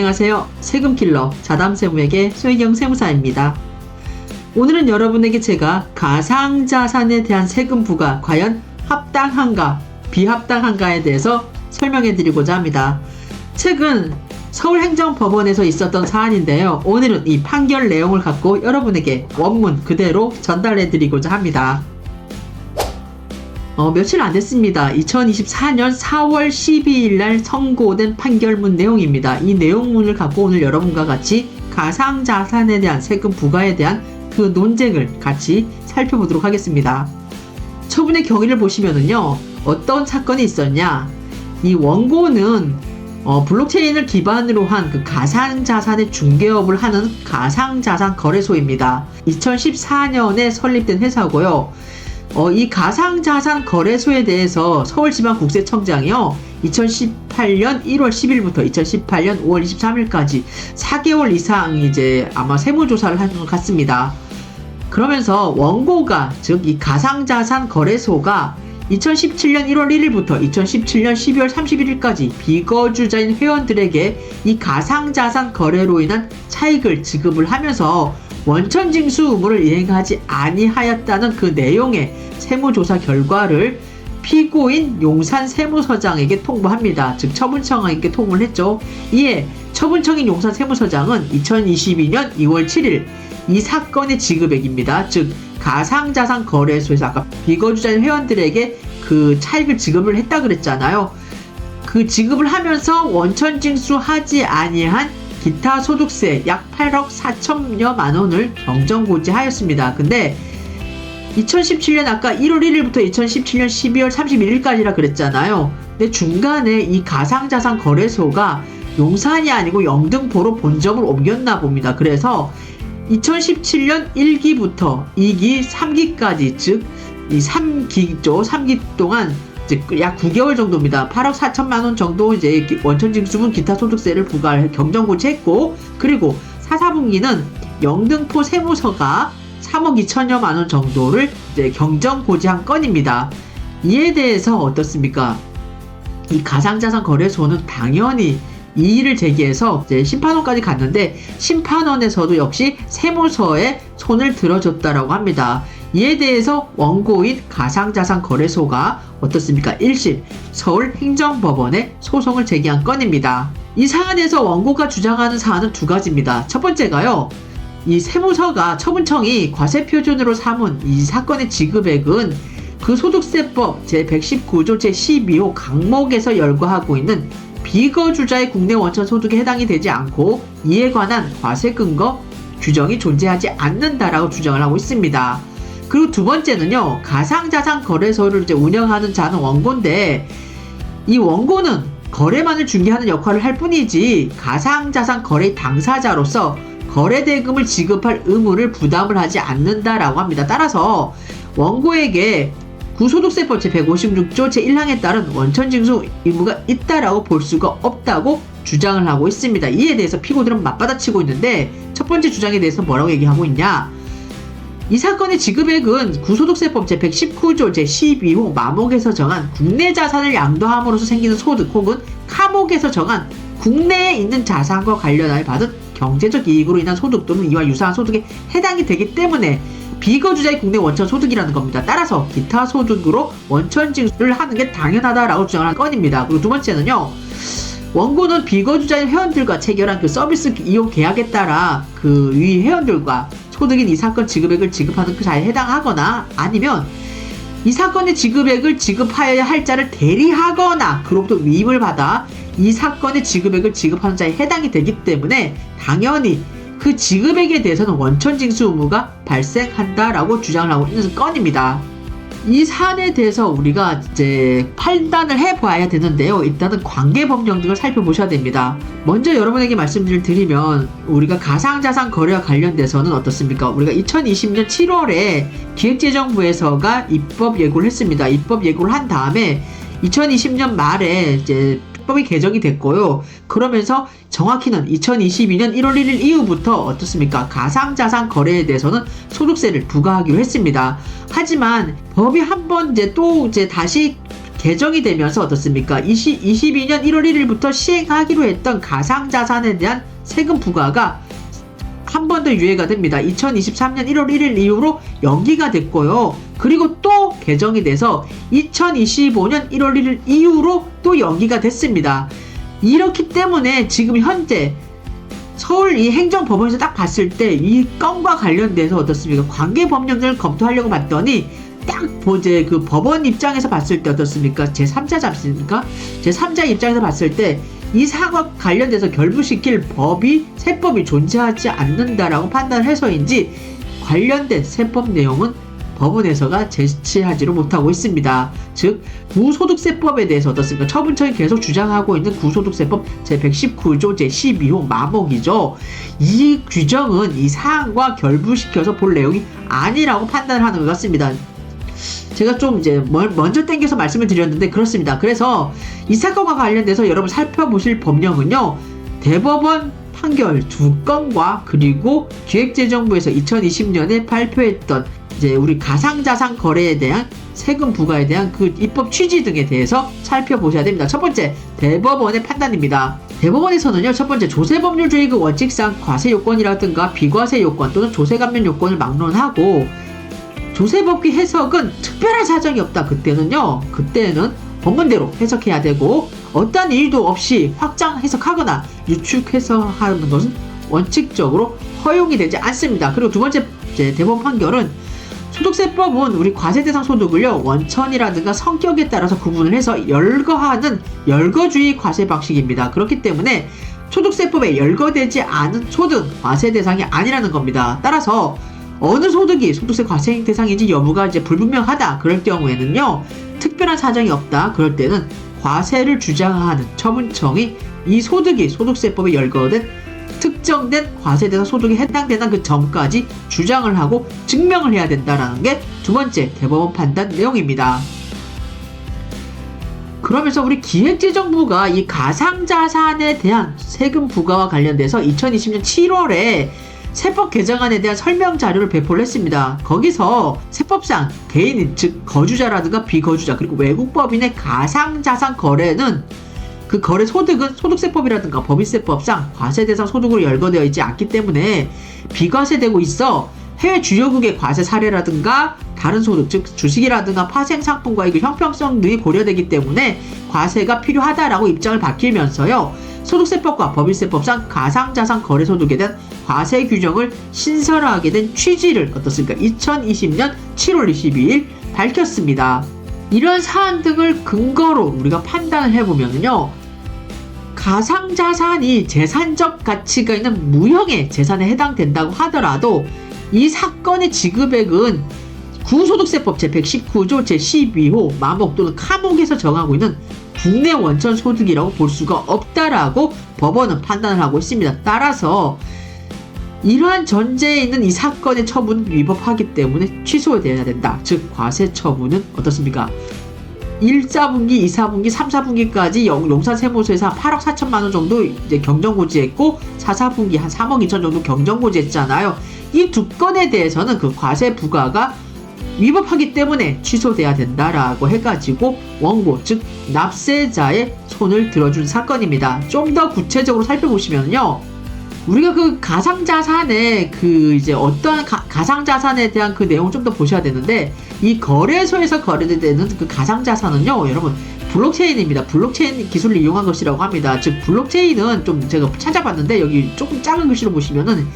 안녕하세요. 세금킬러 자담세무에게 소혜경 세무사입니다. 오늘은 여러분에게 제가 가상자산에 대한 세금 부과 과연 합당한가 비합당한가에 대해서 설명해 드리고자 합니다. 최근 서울행정법원에서 있었던 사안인데요. 오늘은 이 판결 내용을 갖고 여러분에게 원문 그대로 전달해 드리고자 합니다. 며칠 안 됐습니다. 2024년 4월 12일 날 선고된 판결문 내용입니다. 이 내용문을 갖고 오늘 여러분과 같이 가상자산에 대한 세금 부과에 대한 그 논쟁을 같이 살펴보도록 하겠습니다. 처분의 경위를 보시면은요, 어떤 사건이 있었냐. 이 원고는 블록체인을 기반으로 한 그 가상자산의 중개업을 하는 가상자산 거래소입니다. 2014년에 설립된 회사고요. 이 가상자산 거래소에 대해서 서울지방국세청장이요, 2018년 1월 10일부터 2018년 5월 23일까지 4개월 이상 이제 아마 세무조사를 한 것 같습니다. 그러면서 원고가, 즉 이 가상자산 거래소가 2017년 1월 1일부터 2017년 12월 31일까지 비거주자인 회원들에게 이 가상자산 거래로 인한 차익을 지급을 하면서 원천징수 의무를 이행하지 아니하였다는 그 내용의 세무조사 결과를 피고인 용산세무서장에게 통보합니다. 즉 처분청에게 통보를 했죠. 이에 처분청인 용산세무서장은 2022년 2월 7일 이 사건의 지급액입니다. 즉 가상자산 거래소에서 아까 비거주자인 회원들에게 그 차익을 지급을 했다 그랬잖아요. 그 지급을 하면서 원천징수하지 아니한 기타 소득세 약 8억 4천여만 원을 경정고지하였습니다. 근데 2017년 아까 1월 1일부터 2017년 12월 31일까지라 그랬잖아요. 근데 중간에 이 가상자산 거래소가 용산이 아니고 영등포로 본점을 옮겼나 봅니다. 그래서 2017년 1기부터 2기, 3기까지 즉 이 3기죠. 3기 동안 약 9개월 정도입니다. 8억 4천만 원 정도 이제 원천징수분 기타 소득세를 부과할 경정고지했고, 그리고 4, 4분기는 영등포 세무서가 3억 2천여만 원 정도를 이제 경정고지한 건입니다. 이에 대해서 어떻습니까? 이 가상자산 거래소는 당연히 이의를 제기해서 이제 심판원까지 갔는데 심판원에서도 역시 세무서에 손을 들어줬다라고 합니다. 이에 대해서 원고인 가상자산 거래소가 어떻습니까? 1심 서울행정법원에 소송을 제기한 건입니다. 이 사안에서 원고가 주장하는 사안은 두 가지입니다. 첫 번째가요, 이 세무서가 처분청이 과세표준으로 삼은 이 사건의 지급액은 그 소득세법 제119조 제12호 강목에서 열거하고 있는 비거주자의 국내 원천 소득에 해당이 되지 않고 이에 관한 과세 근거 규정이 존재하지 않는다라고 주장을 하고 있습니다. 그리고 두 번째는요, 가상자산 거래소를 이제 운영하는 자는 원고인데 이 원고는 거래만을 중개하는 역할을 할 뿐이지 가상자산 거래 당사자로서 거래 대금을 지급할 의무를 부담을 하지 않는다라고 합니다. 따라서 원고에게 구소득세법 제156조 제1항에 따른 원천징수 의무가 있다라고 볼 수가 없다고 주장을 하고 있습니다. 이에 대해서 피고들은 맞받아치고 있는데, 첫 번째 주장에 대해서 뭐라고 얘기하고 있냐. 이 사건의 지급액은 구소득세법 제119조 제12호 마목에서 정한 국내 자산을 양도함으로써 생기는 소득 혹은 카목에서 정한 국내에 있는 자산과 관련하여 받은 경제적 이익으로 인한 소득 또는 이와 유사한 소득에 해당이 되기 때문에 비거주자의 국내 원천 소득이라는 겁니다. 따라서 기타 소득으로 원천 징수를 하는 게 당연하다라고 주장하는 건입니다. 그리고 두 번째는요, 원고는 비거주자인 회원들과 체결한 그 서비스 이용 계약에 따라 그 위 회원들과 소득인 이 사건 지급액을 지급하는 그 자에 해당하거나 아니면 이 사건의 지급액을 지급하여야 할 자를 대리하거나 그로부터 위임을 받아 이 사건의 지급액을 지급하는 자에 해당이 되기 때문에 당연히 그 지급액에 대해서는 원천징수 의무가 발생한다라고 주장을 하고 있는 건입니다. 이 사안에 대해서 우리가 이제 판단을 해봐야 되는데요. 일단은 관계법령 등을 살펴보셔야 됩니다. 먼저 여러분에게 말씀을 드리면 우리가 가상자산 거래와 관련돼서는 어떻습니까? 우리가 2020년 7월에 기획재정부에서가 입법 예고를 했습니다. 입법 예고를 한 다음에 2020년 말에 이제 법이 개정이 됐고요. 그러면서 정확히는 2022년 1월 1일 이후부터 어떻습니까? 가상자산 거래에 대해서는 소득세를 부과하기로 했습니다. 하지만 법이 한번 이제 다시 개정이 되면서 어떻습니까? 22년 1월 1일부터 시행하기로 했던 가상자산에 대한 세금 부과가 한 번 더 유예가 됩니다. 2023년 1월 1일 이후로 연기가 됐고요. 그리고 또 개정이 돼서 2025년 1월 1일 이후로 또 연기가 됐습니다. 이렇기 때문에 지금 현재 서울 이 행정법원에서 딱 봤을 때 이 건과 관련돼서 어떻습니까? 관계 법령들을 검토하려고 봤더니 딱 보제 그 법원 입장에서 봤을 때 어떻습니까? 제3자 잡습니까? 제3자 입장에서 봤을 때 이 사안과 관련돼서 결부시킬 세법이 존재하지 않는다라고 판단을 해서인지 관련된 세법 내용은 법원에서가 제시하지를 못하고 있습니다. 즉 구소득세법에 대해서 어떻습니까? 처분청이 계속 주장하고 있는 구소득세법 제119조 제12호 마목이죠. 이 규정은 이 사안과 결부시켜서 볼 내용이 아니라고 판단을 하는 것 같습니다. 제가 좀 이제 먼저 땡겨서 말씀을 드렸는데 그렇습니다. 그래서 이 사건과 관련돼서 여러분 살펴보실 법령은요, 대법원 판결 2건과 그리고 기획재정부에서 2020년에 발표했던 이제 우리 가상자산 거래에 대한 세금 부과에 대한 그 입법 취지 등에 대해서 살펴보셔야 됩니다. 첫 번째, 대법원의 판단입니다. 대법원에서는요, 첫 번째 조세법률주의 그 원칙상 과세 요건이라든가 비과세 요건 또는 조세감면 요건을 막론하고 조세법규 해석은 특별한 사정이 없다. 그때는 법문대로 해석해야 되고 어떠한 이유도 없이 확장 해석하거나 유축 해석하는 것은 원칙적으로 허용이 되지 않습니다. 그리고 두 번째 대법원 판결은 소득세법은 우리 과세 대상 소득을요, 원천이라든가 성격에 따라서 구분을 해서 열거하는 열거주의 과세 방식입니다. 그렇기 때문에 소득세법에 열거되지 않은 소득 과세 대상이 아니라는 겁니다. 따라서 어느 소득이 소득세 과세 대상인지 여부가 이제 불분명하다. 그럴 경우에는요, 특별한 사정이 없다. 그럴 때는 과세를 주장하는 처분청이 이 소득이 소득세법에 열거된 특정된 과세 대상 소득에 해당되는 그 점까지 주장을 하고 증명을 해야 된다라는 게 두 번째 대법원 판단 내용입니다. 그러면서 우리 기획재정부가 이 가상자산에 대한 세금 부과와 관련돼서 2020년 7월에 세법 개정안에 대한 설명 자료를 배포를 했습니다. 거기서 세법상 개인, 즉 거주자라든가 비거주자 그리고 외국법인의 가상자산 거래는 그 거래 소득은 소득세법이라든가 법인세법상 과세 대상 소득으로 열거되어 있지 않기 때문에 비과세되고 있어 해외 주요국의 과세 사례라든가 다른 소득, 즉 주식이라든가 파생 상품과의 그 형평성 등이 고려되기 때문에 과세가 필요하다라고 입장을 밝히면서요, 소득세법과 법인세법상 가상자산 거래소득에 대한 과세 규정을 신설하게 된 취지를 어떻습니까? 2020년 7월 22일 밝혔습니다. 이런 사안 등을 근거로 우리가 판단을 해보면요, 가상자산이 재산적 가치가 있는 무형의 재산에 해당된다고 하더라도 이 사건의 지급액은 구소득세법 제119조 제12호 마목 또는 카목에서 정하고 있는 국내 원천 소득이라고 볼 수가 없다라고 법원은 판단을 하고 있습니다. 따라서 이러한 전제에 있는 이 사건의 처분은 위법하기 때문에 취소돼야 된다. 즉 과세 처분은 어떻습니까? 1사분기, 2사분기, 3사분기까지 용산세무서에서 8억 4천만 원 정도 이제 경정고지했고 4사분기 한 3억 2천 정도 경정고지했잖아요. 이 두 건에 대해서는 그 과세 부과가 위법하기 때문에 취소돼야 된다라고 해가지고 원고, 즉 납세자의 손을 들어준 사건입니다. 좀 더 구체적으로 살펴보시면요, 우리가 그 가상자산의 그 이제 어떠한 가상자산에 대한 그 내용을 좀 더 보셔야 되는데, 이 거래소에서 거래되는 그 가상자산은요, 여러분 블록체인입니다. 블록체인 기술을 이용한 것이라고 합니다. 즉 블록체인은 좀 제가 찾아봤는데 여기 조금 작은 글씨로 보시면은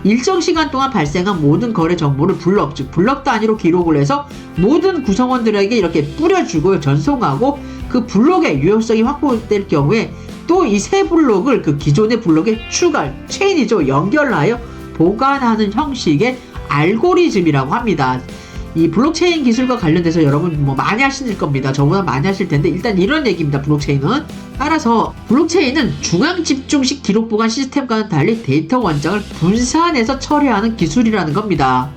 일정 시간 동안 발생한 모든 거래 정보를 블럭, 즉 블럭 단위로 기록을 해서 모든 구성원들에게 이렇게 뿌려주고 전송하고 그 블록의 유효성이 확보될 경우에 또 이 새 블록을 그 기존의 블록에 추가, 체인이죠, 연결하여 보관하는 형식의 알고리즘이라고 합니다. 이 블록체인 기술과 관련돼서 여러분 뭐 많이 하실 겁니다. 저보다 많이 하실 텐데 일단 이런 얘기입니다. 블록체인은 따라서 블록체인은 중앙 집중식 기록 보관 시스템과는 달리 데이터 원장을 분산해서 처리하는 기술이라는 겁니다.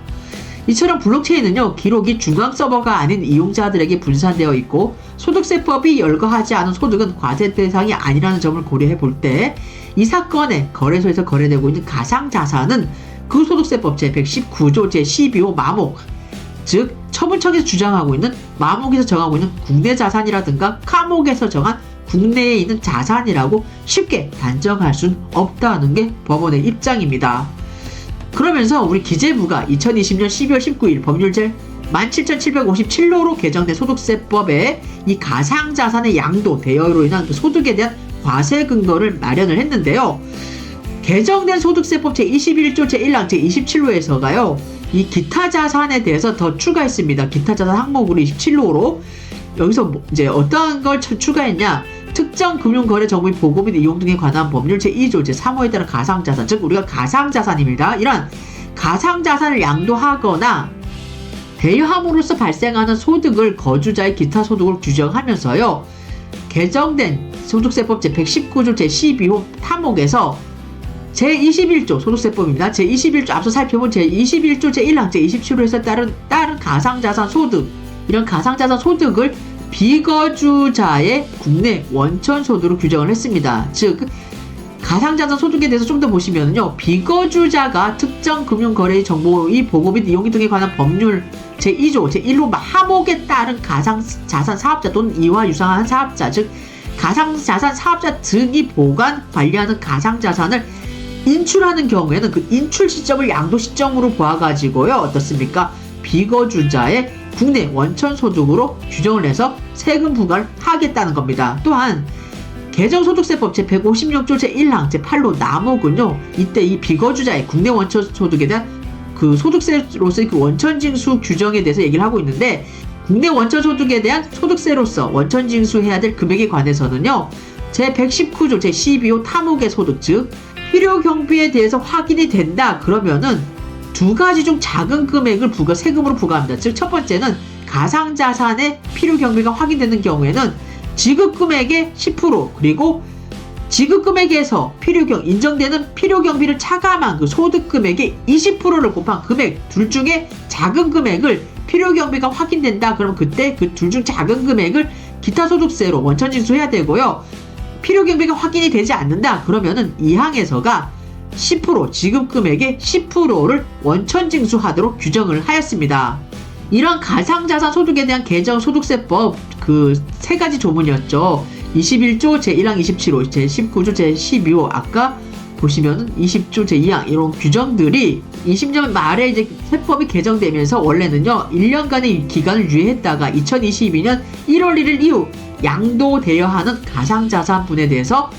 이처럼 블록체인은요, 기록이 중앙 서버가 아닌 이용자들에게 분산되어 있고 소득세법이 열거하지 않은 소득은 과세 대상이 아니라는 점을 고려해 볼 때 이 사건의 거래소에서 거래되고 있는 가상자산은 그 소득세법 제119조 제12호 마목, 즉 처분청에서 주장하고 있는 마목에서 정하고 있는 국내 자산이라든가 카목에서 정한 국내에 있는 자산이라고 쉽게 단정할 수는 없다는 게 법원의 입장입니다. 그러면서 우리 기재부가 2020년 12월 19일 법률 제 17,757호로 개정된 소득세법에 이 가상자산의 양도, 대여로 인한 그 소득에 대한 과세 근거를 마련을 했는데요. 개정된 소득세법 제21조 제1항 제27호에서가요. 이 기타 자산에 대해서 더 추가했습니다. 기타 자산 항목으로 27호로 여기서 이제 어떠한 걸 추가했냐? 특정 금융거래 정보의 보고 및 이용 등에 관한 법률 제2조 제3호에 따른 가상자산, 즉 우리가 가상자산입니다. 이런 가상자산을 양도하거나 대여함으로써 발생하는 소득을 거주자의 기타 소득을 규정하면서요. 개정된 소득세법 제119조 제12호 타목에서 제21조 소득세법입니다. 제21조 앞서 살펴본 제21조 제1항 제27호에서 따른 가상자산 소득, 이런 가상자산 소득을 비거주자의 국내 원천 소득으로 규정을 했습니다. 즉 가상자산 소득에 대해서 좀 더 보시면요, 비거주자가 특정 금융거래의 정보의 보고 및 이용 등에 관한 법률 제2조 제1호 하목에 따른 가상자산 사업자 또는 이와 유사한 사업자, 즉 가상자산 사업자 등이 보관, 관리하는 가상자산을 인출하는 경우에는 그 인출 시점을 양도 시점으로 보아가지고요, 어떻습니까? 비거주자의 국내 원천 소득으로 규정을 해서 세금 부과를 하겠다는 겁니다. 또한 개정소득세법 제156조 제1항 제8호 남목은요, 이때 이 비거주자의 국내 원천 소득에 대한 그 소득세로서의 그 원천징수 규정에 대해서 얘기를 하고 있는데, 국내 원천 소득에 대한 소득세로서 원천징수해야 될 금액에 관해서는요, 제119조 제12호 타목의 소득, 즉 필요 경비에 대해서 확인이 된다 그러면은 두 가지 중 작은 금액을 세금으로 부과합니다. 즉 첫 번째는 가상자산의 필요 경비가 확인되는 경우에는 지급 금액의 10% 그리고 지급 금액에서 인정되는 필요 경비를 차감한 그 소득 금액의 20%를 곱한 금액 둘 중에 작은 금액을 필요 경비가 확인된다 그러면 그때 그 둘 중 작은 금액을 기타 소득세로 원천징수해야 되고요. 필요 경비가 확인이 되지 않는다 그러면은 이 항에서가 10% 지급 금액의 10%를 원천징수하도록 규정을 하였습니다. 이런 가상자산 소득에 대한 개정 소득세법 그 세 가지 조문이었죠. 21조 제1항 27호, 제19조 제12호, 아까 보시면은 20조 제2항 이런 규정들이 20년 말에 이제 세법이 개정되면서 원래는요 1년간의 기간을 유예했다가 2022년 1월 1일 이후 양도 대여하는 가상자산분에 대해서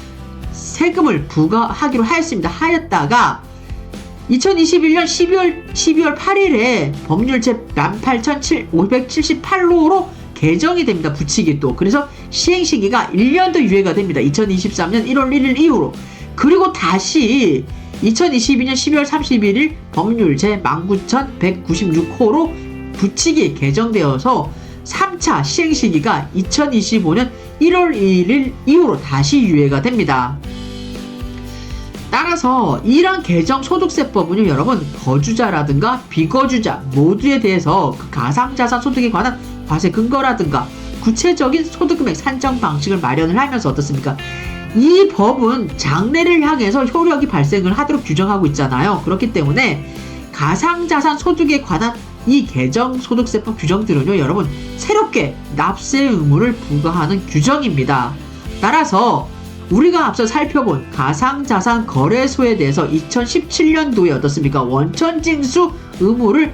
세금을 부과하기로 하였다가 2021년 12월 8일에 법률 제 18,578호로 개정이 됩니다. 부칙이 또. 그래서 시행시기가 1년 더 유예가 됩니다. 2023년 1월 1일 이후로. 그리고 다시 2022년 12월 31일 법률 제 19,196호로 부칙이 개정되어서 3차 시행시기가 2025년 1월 1일 이후로 다시 유예가 됩니다. 따라서 이런 개정 소득세법은요, 여러분 거주자라든가 비거주자 모두에 대해서 그 가상자산 소득에 관한 과세 근거라든가 구체적인 소득금액 산정 방식을 마련을 하면서 어떻습니까? 이 법은 장래를 향해서 효력이 발생을 하도록 규정하고 있잖아요. 그렇기 때문에 가상자산 소득에 관한 이 개정 소득세법 규정들은요, 여러분 새롭게 납세 의무를 부과하는 규정입니다. 따라서 우리가 앞서 살펴본 가상자산 거래소에 대해서 2017년도에 어떻습니까? 원천징수 의무를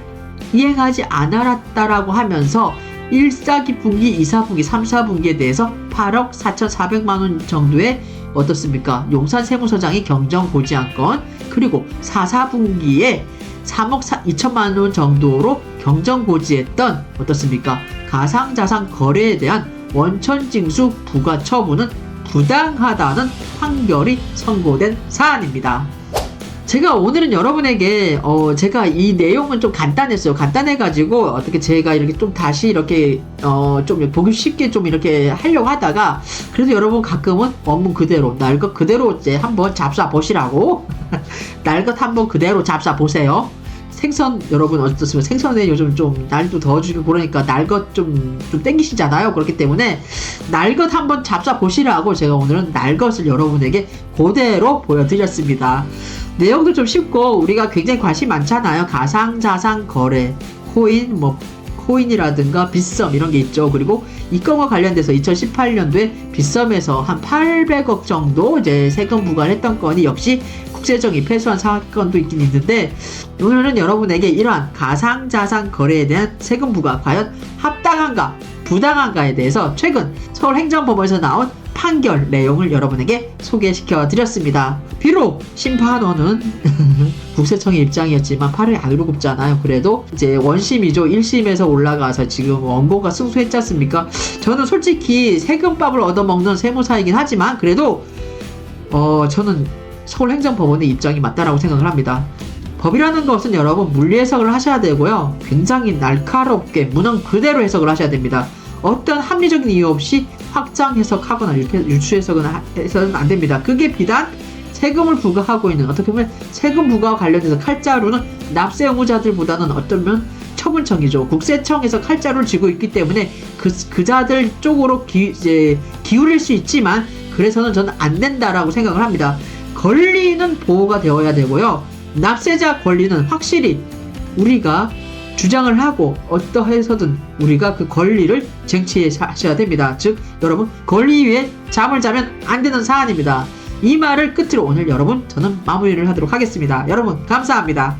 이행하지 않았다라고 하면서 1사기 분기, 2사분기, 3사분기에 대해서 8억 4,400만원 정도의 어떻습니까? 용산 세무서장이 경정고지한건, 그리고 4사분기에 3억 2천만원 정도로 경정고지했던 어떻습니까? 가상자산 거래에 대한 원천징수 부과 처분은 부당하다는 판결이 선고된 사안입니다. 제가 오늘은 여러분에게 제가 이 내용은 좀 간단했어요. 간단해가지고 어떻게 제가 이렇게 좀 다시 이렇게 좀 보기 쉽게 좀 이렇게 하려고 하다가, 그래도 여러분 가끔은 원문 그대로 날 것 그대로 이제 한번 잡사 보시라고 날 것 한번 그대로 잡사 보세요. 생선 여러분 어떻습니까? 생선에 요즘 좀 날도 더워지고 그러니까 날 것 좀 땡기시잖아요. 그렇기 때문에 날 것 한번 잡사 보시라고 제가 오늘은 날 것을 여러분에게 그대로 보여드렸습니다. 내용도 좀 쉽고 우리가 굉장히 관심 많잖아요. 가상자산 거래, 코인, 코인이라든가 빗썸 이런 게 있죠. 그리고 이 건과 관련돼서 2018년도에 빗썸에서 한 800억 정도 이제 세금 부과를 했던 건이 역시 국세청이 패소한 사건도 있긴 있는데, 오늘은 여러분에게 이러한 가상자산 거래에 대한 세금 부과 과연 합당한가 부당한가에 대해서 최근 서울행정법원에서 나온 판결 내용을 여러분에게 소개시켜 드렸습니다. 비록 심판원은 국세청의 입장이었지만 팔을 아이로 굽잖아요. 그래도 이제 원심이죠. 1심에서 올라가서 지금 원고가 승소했지 않습니까? 저는 솔직히 세금밥을 얻어먹는 세무사이긴 하지만 그래도 저는 서울행정법원의 입장이 맞다라고 생각을 합니다. 법이라는 것은 여러분 물리 해석을 하셔야 되고요. 굉장히 날카롭게 문헌 그대로 해석을 하셔야 됩니다. 어떤 합리적인 이유 없이 확장 해석하거나 이렇게 유추 해석은 해서는 안 됩니다. 그게 비단 세금을 부과하고 있는, 어떻게 보면 세금 부과와 관련해서 칼자루는 납세 의무자들보다는 어쩌면 처분청이죠. 국세청에서 칼자루를 쥐고 있기 때문에 그자들 쪽으로 기울일 수 있지만, 그래서는 저는 안 된다라고 생각을 합니다. 권리는 보호가 되어야 되고요. 납세자 권리는 확실히 우리가 주장을 하고 어떠해서든 우리가 그 권리를 쟁취하셔야 됩니다. 즉 여러분, 권리 위에 잠을 자면 안 되는 사안입니다. 이 말을 끝으로 오늘 여러분 저는 마무리를 하도록 하겠습니다. 여러분 감사합니다.